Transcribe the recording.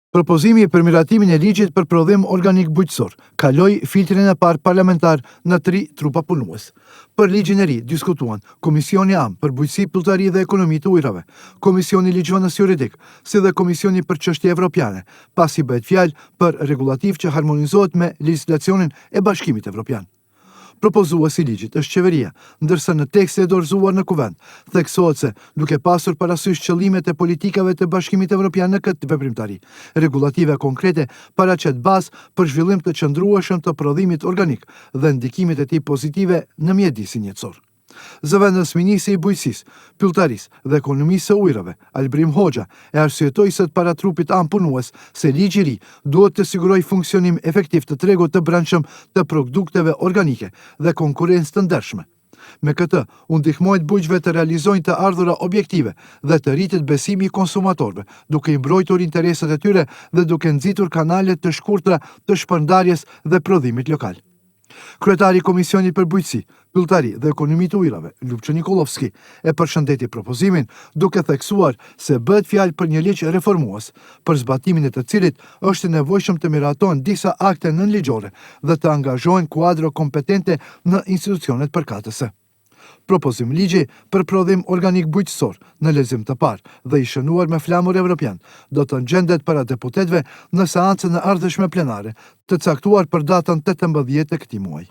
Propozimi për miratimin e ligjit për prodhim organik bujqësor kaloi filtrin e parë parlamentar në 3 trupa punues. Për ligjin e ri diskutuan Komisioni Am për Bujqësi, Pylltari dhe Ekonomi të Ujrave, Komisioni Ligjvënës Juridik, si dhe Komisioni për Çështje Evropiane, pasi bëhet fjalë për regulativ që harmonizohet me legjislacionin e Bashkimit Evropian. Propozuesi i ligjit është qeveria, ndërsa në tekstin e dorëzuar në kuvend theksohet se duke pasur parasysh qëllimet e politikave të Bashkimit Evropian në këtë veprimtari, regulative konkrete paraqet bazë për zhvillim të qëndrueshëm të prodhimit organik dhe ndikimet e tij pozitive në mjedisin jetësor. Zëvendësminisi i Bujqësisë, Pylltarisë dhe Ekonomisë së Ujrave, Albrim Hoxha, e arsyetoi sot para trupit am punues se ligji i ri duhet të sigurojë funksionim efektiv të tregut të brendshëm të produkteve organike dhe konkurrencë të ndershme. Me këtë, u ndihmojnë bujqëve të realizojnë të ardhura objektive dhe të rritet besimi i konsumatorëve, duke i mbrojtur interesat e tyre dhe duke nxitur kanale të shkurtra të shpërndarjes dhe prodhimit lokal. Kryetari i Komisionit për Bujqësi, Pylltari dhe Ekonomi të Ujrave, Lupço Nikolovski, e përshëndeti propozimin, duke theksuar se bëhet fjalë për një ligj reformues, për zbatimin e të cilit është nevojshëm të miratohen disa akte nënligjore dhe të angazhohen kuadro kompetente në institucionet përkatëse. Propozim ligji për prodhim organik bujqësor në lexim të parë dhe i shënuar me flamur evropian do të ngjendet para deputetëve në seancën e ardhshme plenare, të caktuar për datën 18 të këtij muaji.